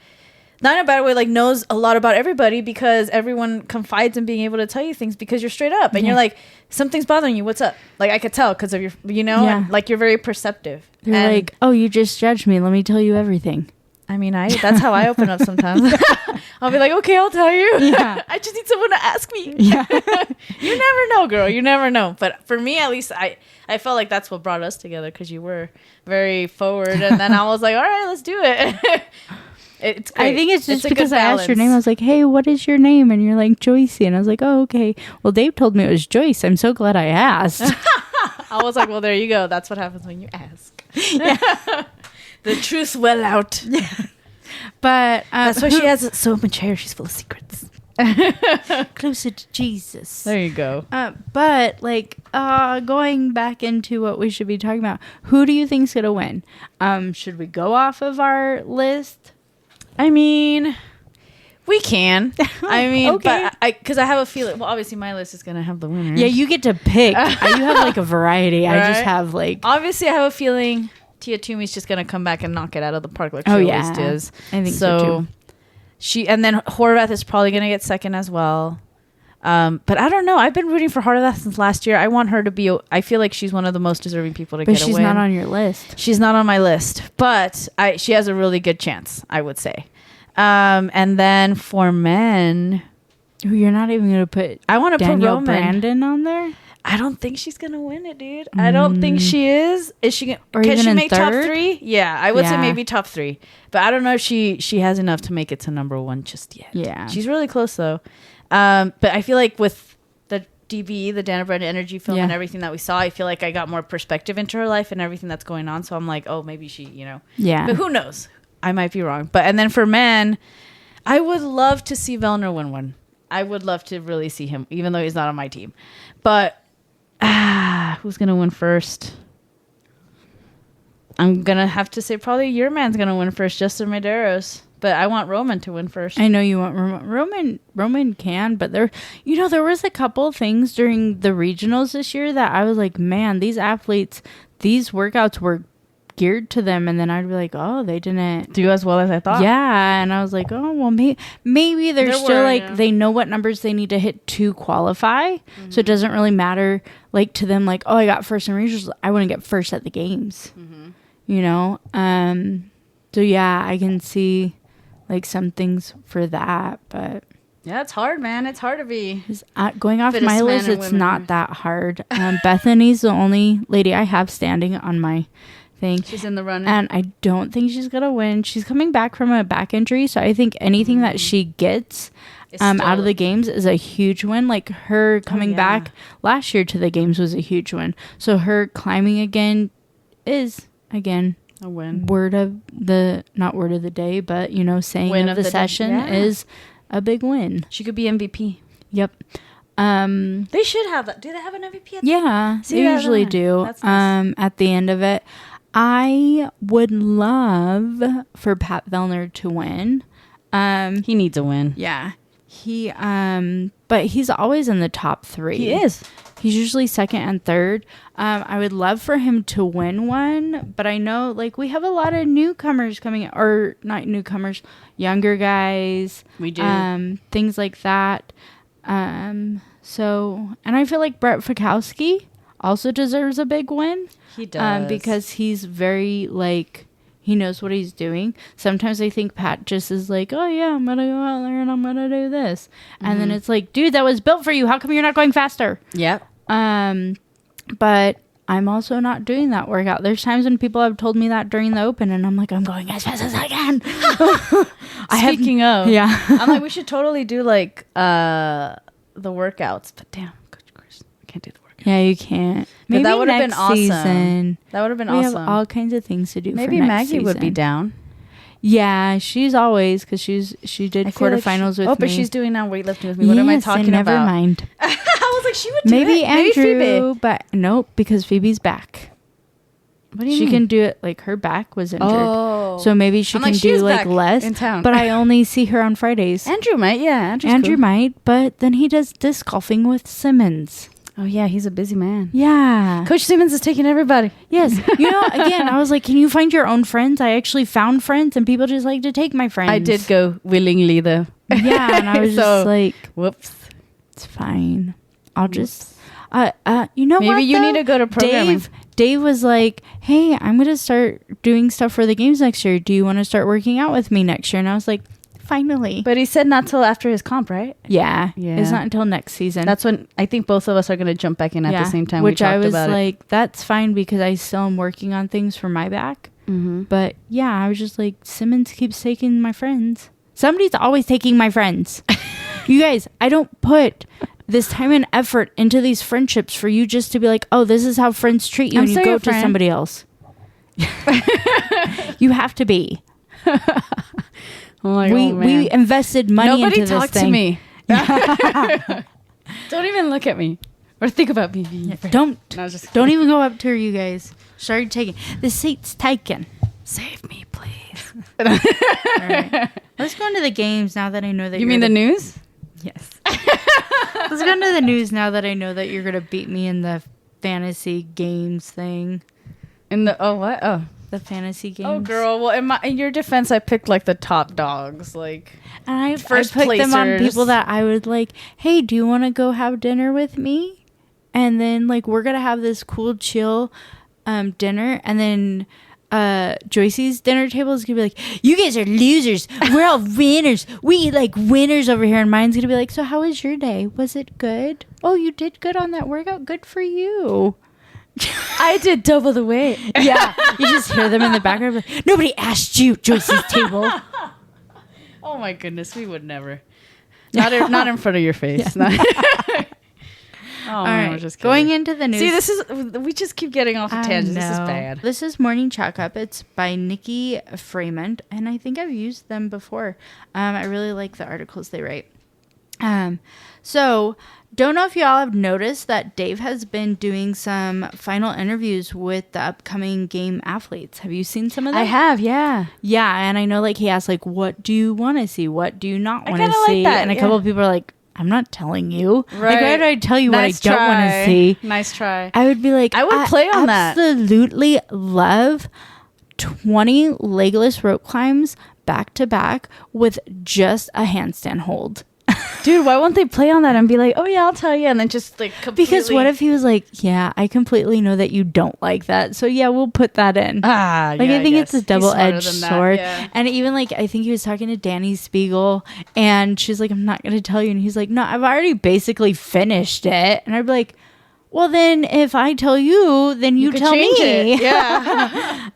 not in a bad way, like knows a lot about everybody, because everyone confides in being able to tell you things because you're straight up and you're like, something's bothering you. What's up? Like I could tell because of your, and, like you're very perceptive. They're like, oh, you just judged me. Let me tell you everything. I mean, that's how I open up sometimes. I'll be like, okay, I'll tell you. Yeah. I just need someone to ask me. Yeah. You never know, girl. You never know. But for me, at least, I felt like that's what brought us together, because you were very forward. And then I was like, all right, let's do it. It's great. I think it's just because I asked your name. I was like, hey, what is your name? And you're like, Joyce. And I was like, oh, okay. Well, Dave told me it was Joyce. I'm so glad I asked. I was like, well, there you go. That's what happens when you ask. Yeah. The truth well out. Yeah. But that's why she has it so mature. She's full of secrets. Closer to Jesus. There you go. But like going back into what we should be talking about, who do you think's gonna win? Should we go off of our list? I mean, we can. I mean, okay. But because I have a feeling. Well, obviously, my list is gonna have the winners. Yeah, you get to pick. You have like a variety. Right? I just have like. Obviously, I have a feeling Tia Toomey's just gonna come back and knock it out of the park like she always does. I think so too. And then Horvath is probably gonna get second as well. But I don't know. I've been rooting for Horvath since last year. I want her to be. I feel like she's one of the most deserving people to get a win. But she's not on your list. She's not on my list, but she has a really good chance, I would say. And then for men, you're not even gonna put. I want to put Roman Brandon on there. I don't think she's gonna win it, dude. I don't think she is. Is she gonna? Or Can even she make third? top 3? Yeah, I would say maybe top 3. But I don't know if she has enough to make it to number 1 just yet. Yeah, she's really close though. But I feel like with the DB, the Dana Brenda Energy film, and everything that we saw, I feel like I got more perspective into her life and everything that's going on. So I'm like, oh, maybe she, Yeah. But who knows? I might be wrong. And then for men, I would love to see Vellner win one. I would love to really see him, even though he's not on my team. But who's gonna win first? I'm gonna have to say probably your man's gonna win first, Justin Medeiros. But I want Roman to win first. I know you want Roman. Roman can, but there was a couple things during the regionals this year that I was like, man, these athletes, these workouts were geared to them, and then I'd be like, oh, they didn't do as well as I thought. Yeah, and I was like, oh, well, maybe they're still like they know what numbers they need to hit to qualify, so it doesn't really matter like to them like, oh, I got first in regionals, I wouldn't get first at the games, So yeah, I can see like some things for that, but yeah, it's hard, man. It's hard to be going off my list. It's not that hard. Bethany's the only lady I have standing on my thing. She's in the running, and I don't think she's gonna win. She's coming back from a back injury, so I think anything that she gets out of the games is a huge win. Like her coming back last year to the games was a huge win. So her climbing again is again a win. Not word of the day, but saying win of the session is a big win. She could be MVP. Yep. They should have that. Do they have an MVP? They usually do. That's nice. At the end of it, I would love for Pat Vellner to win. He needs a win. Yeah. But he's always in the top 3. He is. He's usually second and third. I would love for him to win one, but I know like we have a lot of newcomers coming, or not newcomers, younger guys. We do. Things like that. So, and I feel like Brett Fikowski also deserves a big win. He does. Because he's very like, he knows what he's doing. Sometimes I think Pat just is like, oh yeah, I'm going to go out there and I'm going to do this. And then it's like, dude, that was built for you. How come you're not going faster? Yep. But I'm also not doing that workout. There's times when people have told me that during the open and I'm like, I'm going as fast as I can. Speaking of, yeah. I'm like, we should totally do like the workouts. But damn, Coach Chris, I can't do the workout. Yeah, you can't. But Maybe that would have been next awesome. season. That would have been We awesome. have all kinds of things to do. Maybe for next Maggie would be season. down. Yeah, she's always, because she did I feel like quarterfinals with me. Oh, but she's doing now weightlifting with me. What am I talking never about? mind. I was like, she would do Maybe it. Andrew, Phoebe. but nope, because Phoebe's back. What do you She mean? can do it, like her back was injured. Oh. So maybe she I'm can like, she do is like back less. in town. But I only see her on Fridays. Andrew might, yeah. Andrew cool. might, but then he does disc golfing with Simmons. Oh, yeah, he's a busy man. Yeah. Coach Simmons is taking everybody. Yes. You know, again, I was like, can you find your own friends? I actually found friends and people just like to take my friends. I did go willingly, though. Yeah, and I was just like, whoops. it's fine. I'll just, you know what? Maybe you though? need to go to programming. Dave was like, hey, I'm going to start doing stuff for the games next year. Do you want to start working out with me next year? And I was like, finally. But he said not till after his comp, right? Yeah. Yeah. It's not until next season. That's when I think both of us are going to jump back in at the same time. Which we I talked was about like, that's fine because I still am working on things for my back. Mm-hmm. But yeah, I was just like, Simmons keeps taking my friends. Somebody's always taking my friends. You guys, I don't put this time and effort into these friendships for you just to be like, oh, this is how friends treat you, I'm and you still go your to friend. somebody else. You have to be. I'm like, We invested money Nobody into talk this to thing. me. Don't even look at me or think about me. Being your friend. Don't No, just don't even go up to her, you guys. Start taking the seat's taken. save me, please. All right. Let's go into the games now that I know that You mean the news? Yes. Let's go into the news now that I know that you're gonna beat me in the fantasy games thing. In the what? Oh, The fantasy games. oh, girl. Well, in your defense, I picked like the top dogs. Like, And I First put them on placers. people that I would like, hey, do you want to go have dinner with me? And then like we're gonna have this cool chill dinner, and then Joyce's dinner table is gonna be like, you guys are losers, we're all winners, we eat like winners over here, and mine's gonna be like, so how was your day? Was it good? Oh, you did good on that workout, good for you. I did double the weight. Yeah, you just hear them in the background like, nobody asked you, Joyce's table. Oh my goodness, we would never. Not in front of your face. Not- Oh, All no, right, we're just going kidding. into the news. See, this is we just keep getting off the I tangent. This is know. bad. This is Morning Chalk Up. It's by Nikki Fremont, and I think I've used them before. I really like the articles they write. So, don't know if y'all have noticed that Dave has been doing some final interviews with the upcoming game athletes. Have you seen some of them? I have, yeah. Yeah, and I know like he asked like, what do you want to see? What do you not want to kinda like see? that, And a yeah. couple of people are like, I'm not telling you. Like, Right. why did I tell you Nice what I don't want to try. see? Nice try. I would be like, I would play on that. Absolutely love 20 legless rope climbs back to back with just a handstand hold. Dude, why won't they play on that and be like, oh yeah, I'll tell you, and then just like completely... Because what if he was like, yeah, I completely know that you don't like that, so yeah, we'll put that in. like I think it's a He's double-edged smarter than that, sword. yeah. And even like, I think he was talking to Danny Spiegel, and she's like, I'm not going to tell you. And he's like, no, I've already basically finished it. And I'd be like, well, then if I tell you, then you could tell change me. it. Yeah.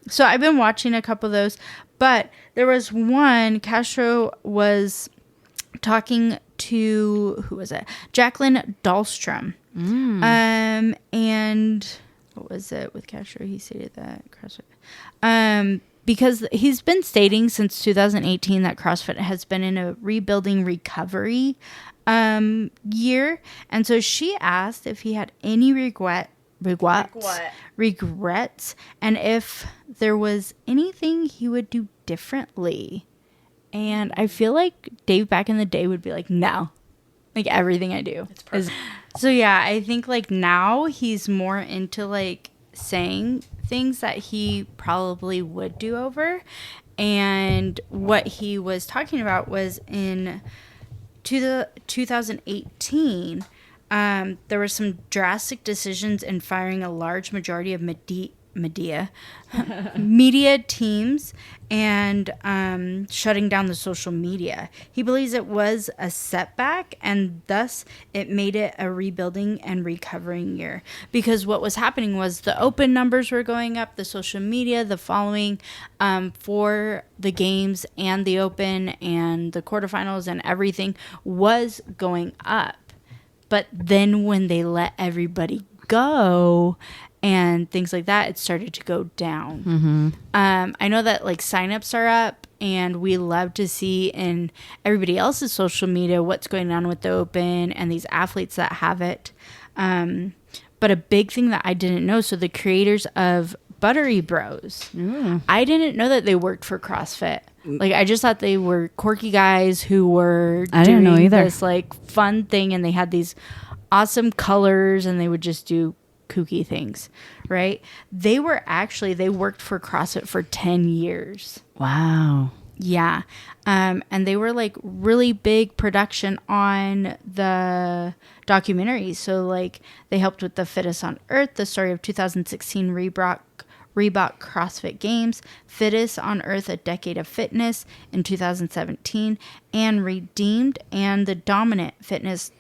So I've been watching a couple of those, but there was one, Castro was talking to, who was it? Jacqueline Dahlstrom. And what was it with Castro? He stated that CrossFit. Because he's been stating since 2018 that CrossFit has been in a rebuilding recovery year. And so she asked if he had any regrets, and if there was anything he would do differently. And I feel like Dave back in the day would be like, no, like everything I do is. So yeah, I think like now he's more into like saying things that he probably would do over. And what he was talking about was in 2018, there were some drastic decisions in firing a large majority of media teams and shutting down the social media. He believes it was a setback, and thus it made it a rebuilding and recovering year. Because what was happening was the open numbers were going up, the social media, the following for the games and the open and the quarterfinals and everything was going up. But then when they let everybody go and things like that, it started to go down. I know that like signups are up, and we love to see in everybody else's social media what's going on with the open and these athletes that have it. But a big thing that I didn't know, so the creators of Buttery Bros, I didn't know that they worked for CrossFit. Like, I just thought they were quirky guys who were doing this like fun thing, and they had these awesome colors, and they would just do kooky things, right? They worked for CrossFit for 10 years. Wow. Yeah. And they were like really big production on the documentaries. So like they helped with the Fittest on Earth, the story of 2016 Reebok CrossFit Games, Fittest on Earth, A Decade of Fitness in 2017, and Redeemed and the Dominant Fittest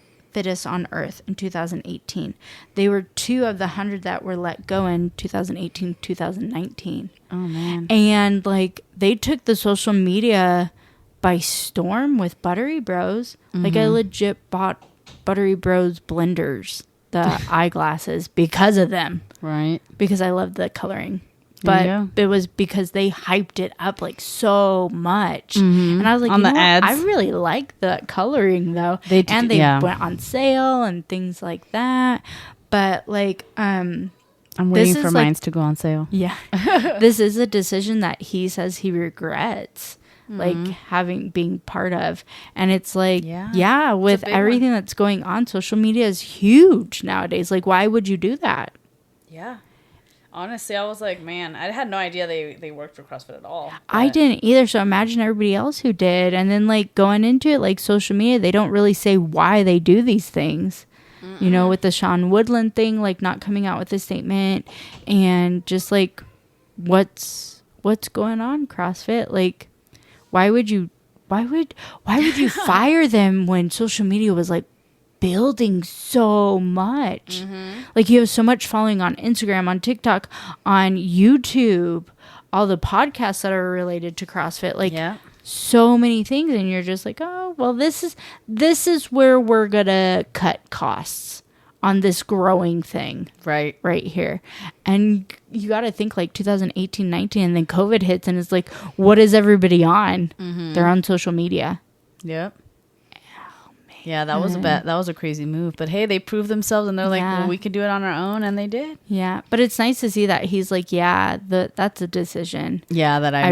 on Earth in 2018. They were 2 of the 100 that were let go in 2018, 2019. Oh, man. And like they took the social media by storm with Buttery Bros. Like I legit bought Buttery Bros blenders, the eyeglasses, because of them. Right. Because I loved the coloring. But it was because they hyped it up like so much. And I was like, on the ads. I really like the coloring though. They went on sale and things like that. But like, I'm waiting for mine to go on sale. Yeah. This is a decision that he says he regrets. Like being part of. And it's like, with everything that's going on, social media is huge nowadays. Like, why would you do that? Yeah. Honestly, I was like, man, I had no idea they worked for CrossFit at all. I didn't either. So imagine everybody else who did. And then like going into it, like social media, they don't really say why they do these things. You know, with the Sean Woodland thing, like not coming out with a statement, and just like what's going on, CrossFit? Like, why would you fire them when social media was like building so much? Like you have so much following on Instagram, on TikTok, on YouTube, all the podcasts that are related to CrossFit, like so many things, and you're just like, oh well, this is where we're gonna cut costs on this growing thing right here. And you got to think like 2018, 19, and then COVID hits, and it's like, what is everybody on? They're on social media. Yep. Yeah, that was a crazy move. But hey, they proved themselves, and they're like, well, we can do it on our own, and they did. Yeah, but it's nice to see that he's like, that's a decision. Yeah, that I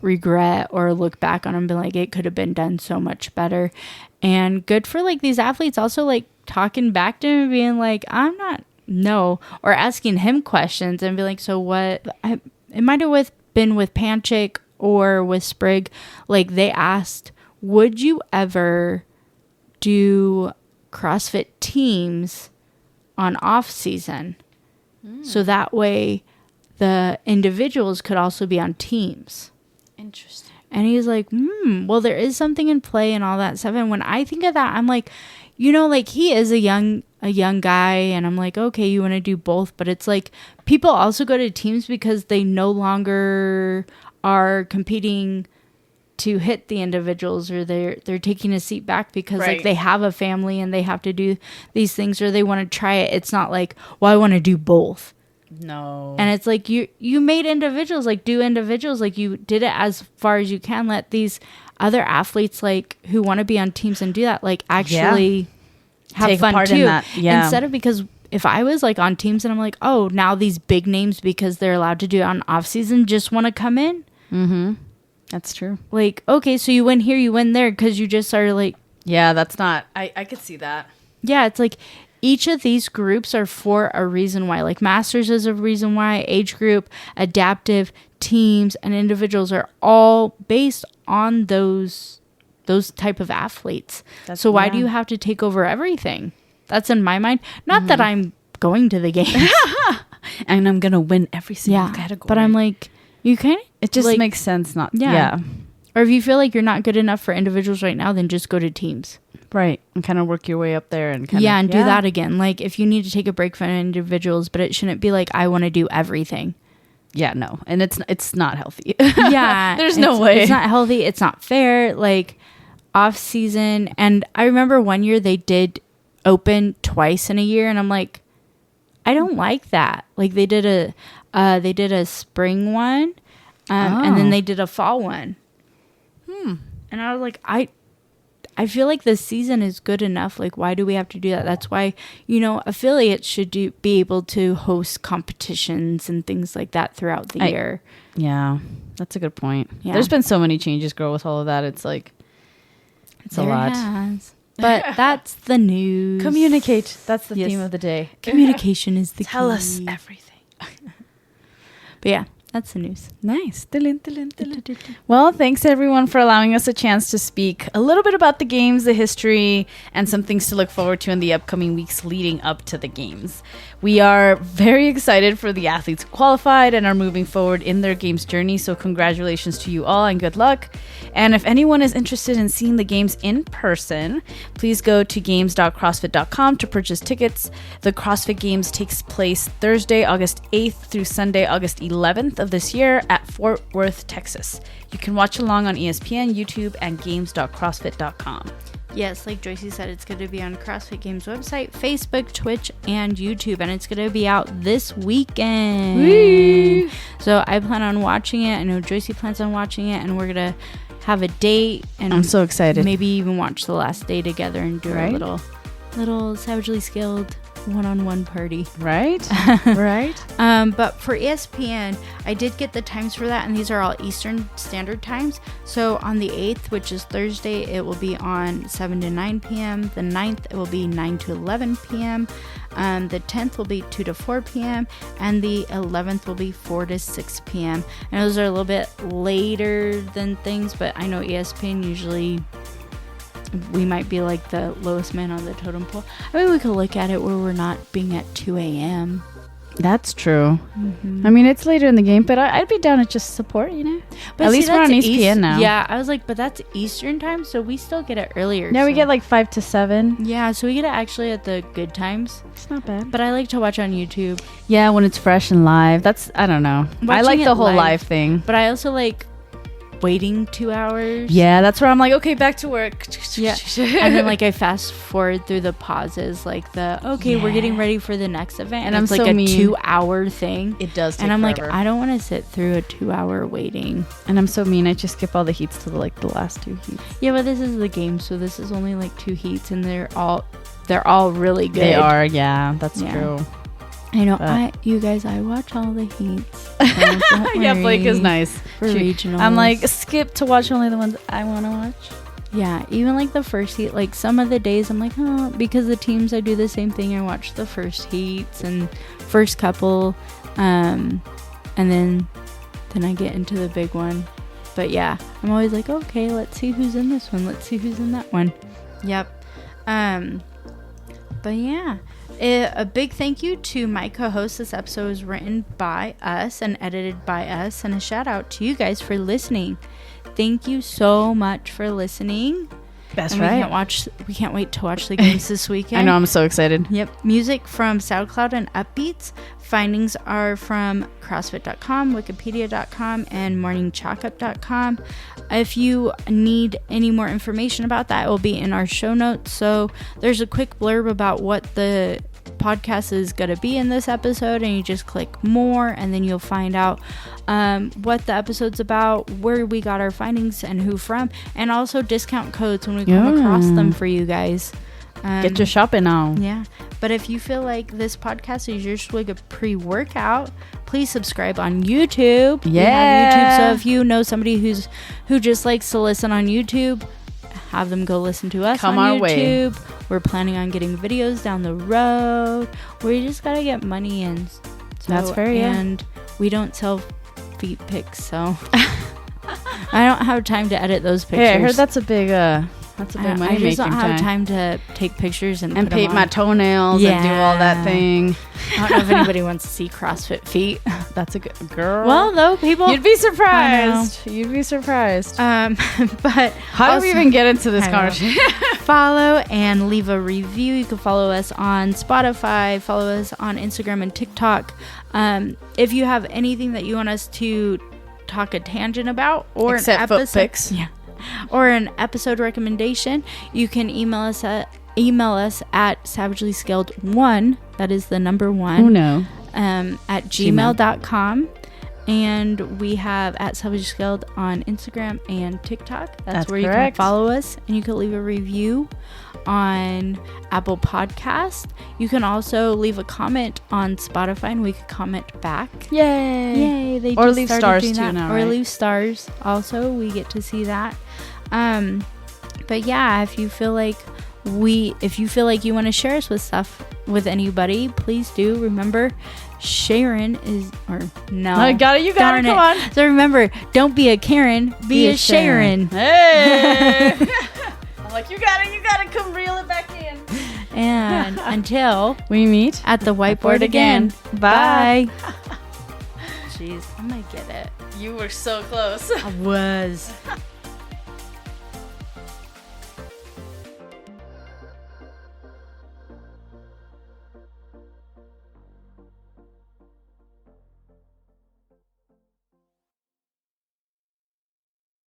regret or look back on and be like, it could have been done so much better. And good for like these athletes also like talking back to him and being like, or asking him questions and be like, so what? It might have been with Panchik or with Sprigg. Like they asked, would you ever do CrossFit teams on off season? So that way the individuals could also be on teams. Interesting. And he's like, well, there is something in play and all that stuff. And when I think of that, I'm like, you know, like he is a young guy, and I'm like, okay, you want to do both, but it's like people also go to teams because they no longer are competing to hit the individuals, or they're taking a seat back because like they have a family and they have to do these things, or they want to try it. It's not like, well, I want to do both. No. And it's like you made individuals, like do individuals, like you did it as far as you can. Let these other athletes like who want to be on teams and do that, like actually have take fun part too. In that. Yeah. Instead of, because if I was like on teams and I'm like, oh, now these big names, because they're allowed to do it on off season, just want to come in. That's true. Like, okay, so you win here, you win there, because you just are like... Yeah, that's not... I could see that. Yeah, it's like each of these groups are for a reason why. Like Masters is a reason why, age group, adaptive, teams, and individuals are all based on those type of athletes. So why do you have to take over everything? That's in my mind. Not that I'm going to the games. And I'm going to win every single category. But I'm like, you kind of... It just like, makes sense not... Yeah. Or if you feel like you're not good enough for individuals right now, then just go to teams. Right. And kind of work your way up there and kind of... And do that again. Like, if you need to take a break from individuals, but it shouldn't be like, I want to do everything. Yeah, no. And it's not healthy. Yeah. There's no way. It's not healthy. It's not fair. Like, off season. And I remember one year they did open twice in a year. And I'm like, I don't like that. Like, they did a spring one. And then they did a fall one. And I was like, I feel like the season is good enough. Like, why do we have to do that? That's why, affiliates should be able to host competitions and things like that throughout the year. Yeah, that's a good point. Yeah. There's been so many changes, girl, with all of that. It's like, it's a lot. But that's the news. Communicate. That's the theme of the day. Communication is the Tell key. us everything. But yeah. That's the news. Nice. Well, thanks everyone for allowing us a chance to speak a little bit about the games, the history, and some things to look forward to in the upcoming weeks leading up to the games. We are very excited for the athletes who qualified and are moving forward in their games journey, so congratulations to you all and good luck. And if anyone is interested in seeing the games in person, please go to games.crossfit.com to purchase tickets. The CrossFit Games takes place Thursday, August 8th through Sunday, August 11th of this year at Fort Worth, Texas. You can watch along on ESPN, YouTube, and games.crossfit.com. Yes, like Joyce said, it's going to be on CrossFit Games website, Facebook, Twitch, and YouTube, and it's going to be out this weekend. Woo! So I plan on watching it. I know Joyce plans on watching it, and we're going to have a date. And I'm so excited. Maybe even watch the last day together and do a little savagely skilled one-on-one party. Right? But for ESPN, I did get the times for that, and these are all Eastern Standard Times. So on the 8th, which is Thursday, it will be on 7 to 9 p.m. The 9th, it will be 9 to 11 p.m. The 10th will be 2 to 4 p.m. And the 11th will be 4 to 6 p.m. And those are a little bit later than things, but I know ESPN usually... we might be like the lowest man on the totem pole. I mean, we could look at it where we're not being at 2 a.m. That's true. I mean, it's later in the game, but I'd be down to just support, But at least we're on ESPN now. Yeah, I was like, but that's Eastern time, so we still get it earlier. Yeah, we get like 5 to 7. Yeah, so we get it actually at the good times. It's not bad. But I like to watch on YouTube. Yeah, when it's fresh and live. That's, I don't know. I like the whole live thing. But I also like waiting 2 hours. Yeah, that's where I'm like, okay, back to work. Yeah. And then like I fast forward through the pauses, like we're getting ready for the next event, and I'm it's like so a mean. 2-hour thing. It does take and I'm forever. like, I don't want to sit through a 2-hour waiting. And I'm so mean, I just skip all the heats to the last 2 heats. Yeah, but this is the game, so this is only like 2 heats, and they're all really good. They are, yeah, that's true. I know. I watch all the heats. Yeah, Blake is nice. For regionals. I'm like, skip to watch only the ones I want to watch. Yeah, even like the first heat, like some of the days I'm like, oh, because the teams, I do the same thing. I watch the first heats and first couple, and then I get into the big one. But yeah, I'm always like, okay, let's see who's in this one. Let's see who's in that one. Yep. But yeah. A big thank you to my co-host. This episode was written by us and edited by us, and a shout out to you guys for listening. Thank you so much for listening. That's and right. We can't wait to watch the games this weekend. I know, I'm so excited. Yep. Music from Soundcloud and Uppbeatz. Findings are from CrossFit.com, Wikipedia.com, and MorningChalkup.com. If you need any more information about that, it will be in our show notes. So there's a quick blurb about what the podcast is going to be in this episode, and you just click more, and then you'll find out what the episode's about, where we got our findings, and who from, and also discount codes when we come across them for you guys. Get your shopping on. Yeah. But if you feel like this podcast is just like a pre-workout, please subscribe on YouTube. Yeah. We have YouTube, so if you know somebody who just likes to listen on YouTube, have them go listen to us on our YouTube. way. We're planning on getting videos down the road. We just gotta get money in. So, That's fair, yeah. And we don't sell feet pics, so I don't have time to edit those pictures. Hey, I heard that's a big money I just making don't have time to take pictures and put paint them my on. toenails and do all that thing. I don't know if anybody wants to see CrossFit feet. That's a good girl. Well, though, people, you'd be surprised. You'd be surprised. but How do we even get into this conversation? Follow and leave a review. You can follow us on Spotify, follow us on Instagram and TikTok. If you have anything that you want us to talk a tangent about, or Except an foot episode, pics. yeah, or an episode recommendation, you can email us at savagelyscaled1, that is the number 1. Oh no. At gmail.com. And we have at savagelyscaled on Instagram and TikTok. That's where correct. You can follow us, and you can leave a review on Apple Podcast. You can also leave a comment on Spotify, and we could comment back. Yay. Yay. They Or just leave started stars doing too that. now, Or right? leave stars also. We get to see that. But yeah, if you feel like you want to share us with stuff with anybody, please do. Remember, Sharon is, or no. I got it. You got it. Come on. So remember, don't be a Karen, be a Sharon. Hey. I'm like, you got it. You got it. Come reel it back in. And until we meet at the whiteboard again. Bye. Jeez, I'm going to get it. You were so close. I was.